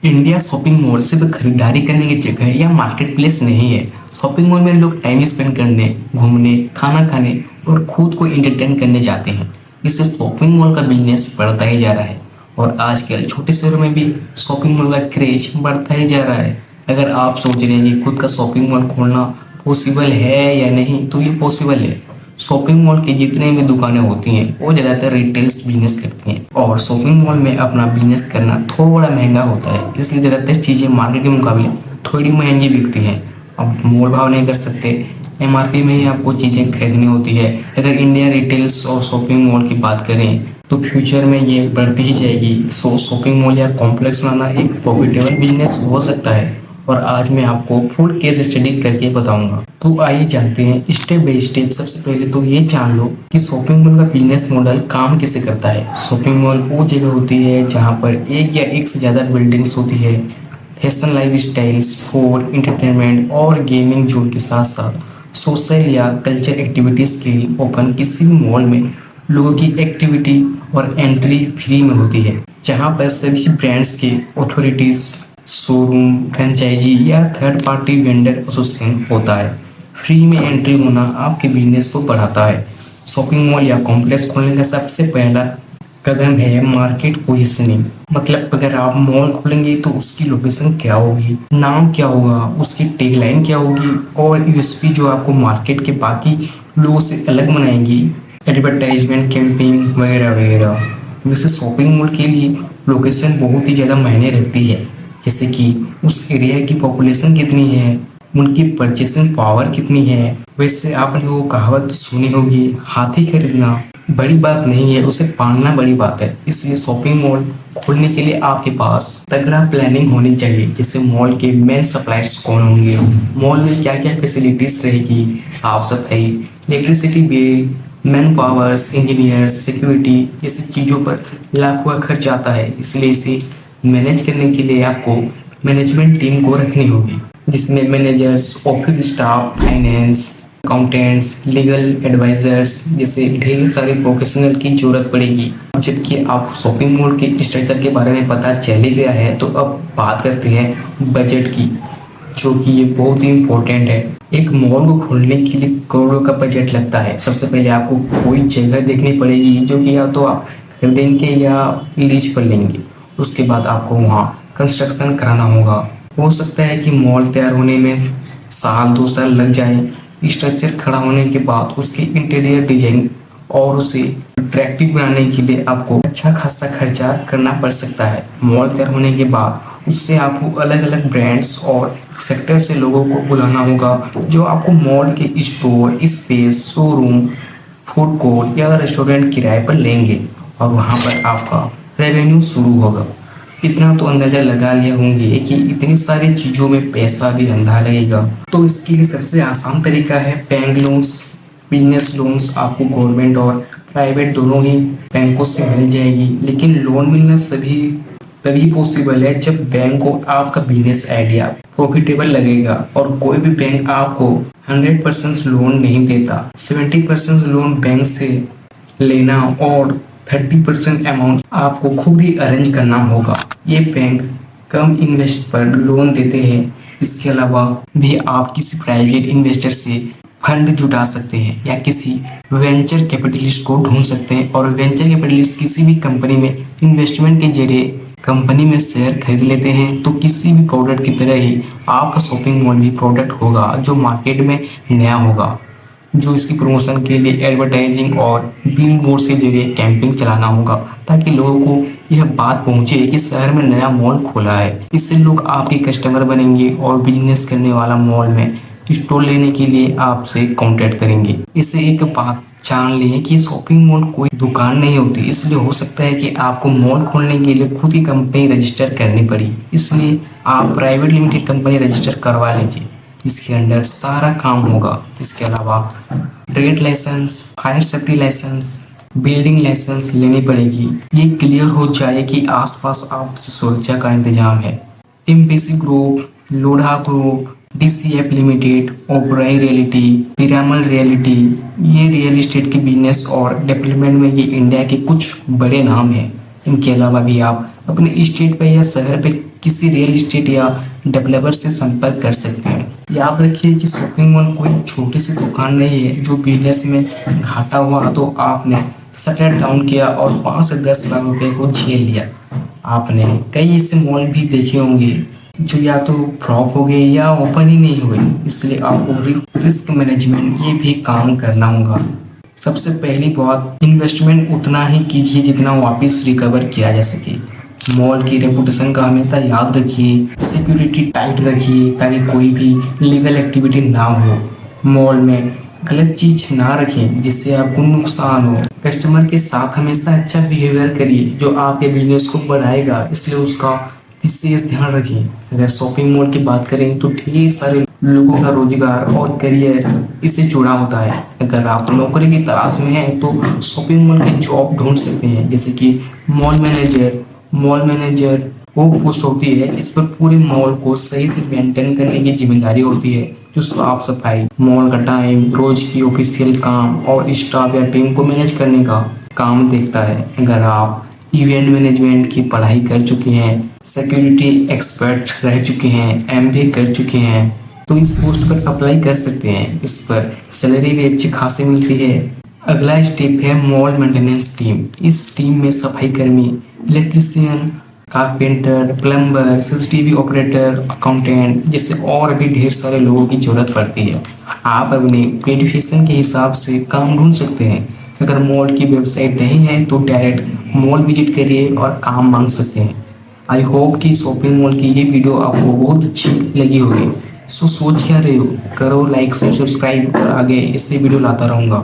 India shopping mall सिर्फ खरीदारी करने की जगह या मार्केट प्लेस नहीं है। शॉपिंग मॉल में लोग टाइम स्पेंड करने, घूमने, खाना खाने और खुद को एंटरटेन करने जाते हैं। इससे शॉपिंग मॉल का बिजनेस बढ़ता ही जा रहा है और आजकल छोटे शहरों में भी शॉपिंग मॉल का क्रेज बढ़ता ही जा रहा है। अगर आप सोच रहे हैं कि खुद का शॉपिंग मॉल खोलना पॉसिबल है या नहीं, तो ये पॉसिबल है। शॉपिंग मॉल की जितने भी दुकानें होती हैं वो ज़्यादातर रिटेल्स बिजनेस करती हैं और शॉपिंग मॉल में अपना बिजनेस करना थोड़ा महंगा होता है, इसलिए ज़्यादातर चीज़ें मार्केट के मुकाबले थोड़ी महंगी बिकती हैं। अब मोल भाव नहीं कर सकते, एमआरपी में ही आपको चीज़ें खरीदनी होती है। अगर इंडिया रिटेल्स और शॉपिंग मॉल की बात करें तो फ्यूचर में ये बढ़ती ही जाएगी। सो शॉपिंग मॉल या कॉम्प्लेक्स बनाना एक प्रॉफिटेबल बिजनेस हो सकता है और आज मैं आपको फुल केस स्टडी करके बताऊंगा। तो आइए जानते हैं स्टेप बाय स्टेप। सबसे पहले तो ये जान लो कि शॉपिंग मॉल का बिजनेस मॉडल काम कैसे करता है। शॉपिंग मॉल वो जगह होती है जहाँ पर एक या एक से ज़्यादा बिल्डिंग्स होती है। Fashion, life styles, food, entertainment और गेमिंग जोन के साथ साथ सोशल या कल्चर एक्टिविटीज़ के लिए ओपन किसी भी मॉल में लोगों की एक्टिविटी और एंट्री फ्री में होती है, जहाँ पर सभी ब्रांड्स के अथॉरिटीज़, शोरूम, फ्रेंचाइजी या थर्ड पार्टी वेंडर एसोसिएशन होता है। फ्री में एंट्री होना आपके बिजनेस को बढ़ाता है। शॉपिंग मॉल या कॉम्प्लेक्स खोलने का सबसे पहला कदम है मार्केट पोजीशनिंग। मतलब अगर आप मॉल खोलेंगे तो उसकी लोकेशन क्या होगी, नाम क्या होगा, उसकी टैगलाइन क्या होगी और यूएसपी जो आपको मार्केट के बाकी लोगों से अलग बनाएंगी, एडवर्टाइजमेंट, कैंपेन वगैरह वगैरह। वैसे शॉपिंग मॉल के लिए लोकेशन बहुत ही ज़्यादा मायने रखती है, जैसे कि उस एरिया की पॉपुलेशन कितनी है, उनकी परचेसिंग पावर कितनी है। वैसे आपने वो कहावत सुनी होगी, हाथी खरीदना बड़ी बात नहीं है, उसे पालना बड़ी बात है। इसलिए शॉपिंग मॉल खोलने के लिए आपके पास तगड़ा प्लानिंग होनी चाहिए। जैसे मॉल के मेन सप्लायर्स कौन होंगे, मॉल में क्या क्या फैसिलिटीज रहेगी, साफ सफाई, electricity bill, man powers, engineers, security, जैसी चीज़ों पर लाखों का खर्च आता है। इसलिए इसे मैनेज करने के लिए आपको मैनेजमेंट टीम को रखनी होगी, जिसमें managers, office staff, finance, accountants, legal advisers जैसे ढेर सारे प्रोफेशनल की जरूरत पड़ेगी। जबकि आप शॉपिंग मॉल के स्ट्रक्चर के बारे में पता चल ही गया है, तो अब बात करते हैं बजट की, जो कि ये बहुत ही इम्पोर्टेंट है। एक मॉल को खोलने के लिए करोड़ों का बजट लगता है। सबसे पहले आपको कोई जगह देखनी पड़ेगी, जो कि या तो आप खरीदेंगे या लीज पर लेंगे। उसके बाद आपको वहाँ कंस्ट्रक्शन कराना होगा। हो सकता है कि मॉल तैयार होने में साल 2 साल लग जाए। स्ट्रक्चर खड़ा होने के बाद उसकी इंटीरियर डिजाइन और उसे अट्रैक्टिव बनाने के लिए आपको अच्छा खासा खर्चा करना पड़ सकता है। मॉल तैयार होने के बाद उससे आपको अलग अलग ब्रांड्स और सेक्टर से लोगों को बुलाना होगा, जो आपको मॉल के store, space, showroom, food court या रेस्टोरेंट किराए पर लेंगे और वहाँ पर आपका रेवेन्यू शुरू होगा। इतना तो अंदाजा लगा लिया होंगे कि इतनी सारी चीज़ों में पैसा भी अंधा लगेगा। तो इसके लिए सबसे आसान तरीका है बैंक लोन्स, बिजनेस लोन्स। आपको गवर्नमेंट और प्राइवेट दोनों ही बैंकों से मिल जाएगी, लेकिन लोन मिलना तभी पॉसिबल है जब बैंक को आपका बिजनेस आइडिया प्रॉफिटेबल लगेगा। और कोई भी बैंक आपको 100% लोन नहीं देता। 70% लोन बैंक से लेना और 30% अमाउंट आपको खुद ही अरेंज करना होगा। ये बैंक कम इन्वेस्ट पर लोन देते हैं। इसके अलावा भी आप किसी प्राइवेट इन्वेस्टर से फंड जुटा सकते हैं या किसी वेंचर कैपिटलिस्ट को ढूंढ सकते हैं। और वेंचर कैपिटलिस्ट किसी भी कंपनी में इन्वेस्टमेंट के जरिए कंपनी में शेयर खरीद लेते हैं। तो किसी भी प्रोडक्ट की तरह ही आपका शॉपिंग मॉल भी प्रोडक्ट होगा जो मार्केट में नया होगा, जो इसकी प्रमोशन के लिए एडवर्टाइजिंग और बिलबोर्ड्स के जरिए कैंपिंग चलाना होगा, ताकि लोगों को यह बात पहुंचे कि शहर में नया मॉल खोला है। इससे लोग आपके कस्टमर बनेंगे और बिजनेस करने वाला मॉल में स्टोर लेने के लिए आपसे कांटेक्ट करेंगे। इससे एक बात जान लें कि शॉपिंग मॉल कोई दुकान नहीं होती, इसलिए हो सकता है कि आपको मॉल खोलने के लिए खुद ही कंपनी रजिस्टर करनी पड़ी। इसलिए आप प्राइवेट लिमिटेड कंपनी रजिस्टर करवा लीजिए, इसके अंडर सारा काम होगा। इसके अलावा trade licence, fire safety licence, building licence लेनी पड़ेगी। ये क्लियर हो जाए कि आसपास आपसे सुरक्षा का इंतजाम है। MPC group, Lodha group, DCF limited, Oberoi reality, Piramal reality, ये रियल एस्टेट के बिजनेस और डेवलपमेंट में ये इंडिया के कुछ बड़े नाम हैं। इनके अलावा भी आप अपने स्टेट पे या शहर पे किसी रियल एस्टेट या डेवलपर से संपर्क कर सकते हैं। याद रखिए कि शॉपिंग मॉल कोई छोटी सी दुकान नहीं है। जो बिजनेस में घाटा हुआ तो आपने शटर डाउन किया और 5 से 10 लाख रुपए को झेल लिया। आपने कई ऐसे मॉल भी देखे होंगे जो या तो फ्लॉप हो गए या ओपन ही नहीं हुए। इसलिए आपको रिस्क मैनेजमेंट ये भी काम करना होगा। सबसे पहली बात, इन्वेस्टमेंट उतना ही कीजिए जितना वापस रिकवर किया जा सके। मॉल की रेपुटेशन का हमेशा याद रखिए, सिक्योरिटी टाइट रखिए ताकि कोई भी लीगल एक्टिविटी ना हो। मॉल में गलत चीज ना रखें जिससे आपको नुकसान हो। कस्टमर के साथ हमेशा अच्छा बिहेवियर करिए जो आपके बिजनेस को बढ़ाएगा, इसलिए उसका विशेष ध्यान रखें। अगर शॉपिंग मॉल की बात करें तो ढेर सारे लोगों का रोजगार और करियर इससे जुड़ा होता है। अगर आप नौकरी की तलाश में हैं तो शॉपिंग मॉल की जॉब ढूंढ सकते हैं, जैसे कि मॉल मैनेजर वो पोस्ट होती है जिस पर पूरे मॉल को सही से मेंटेन करने की जिम्मेदारी होती है, जो साफ सफाई, मॉल का टाइम, रोज की ऑफिशियल काम और स्टाफ या टीम को मैनेज करने का काम देखता है। अगर आप इवेंट मैनेजमेंट की पढ़ाई कर चुके हैं, सिक्योरिटी एक्सपर्ट रह चुके हैं, एमबीए कर चुके हैं तो इस पोस्ट पर अप्लाई कर सकते हैं। इस पर सैलरी भी अच्छी खासी मिलती है। अगला स्टेप है मॉल मेंटेनेंस टीम। इस टीम में सफाई कर्मी, electrician, carpenter, plumber, CCTV operator, accountant जैसे और भी ढेर सारे लोगों की जरूरत पड़ती है। आप अपने क्वालिफिकेशन के हिसाब से काम ढूंढ सकते हैं। अगर मॉल की वेबसाइट नहीं है तो डायरेक्ट मॉल विजिट करिए और काम मांग सकते हैं। आई होप कि शॉपिंग मॉल की ये वीडियो आपको बहुत अच्छी लगी होगी। सोच क्या रहे हो, करो लाइक, सब्सक्राइब और आगे इससे वीडियो लाता रहूँगा।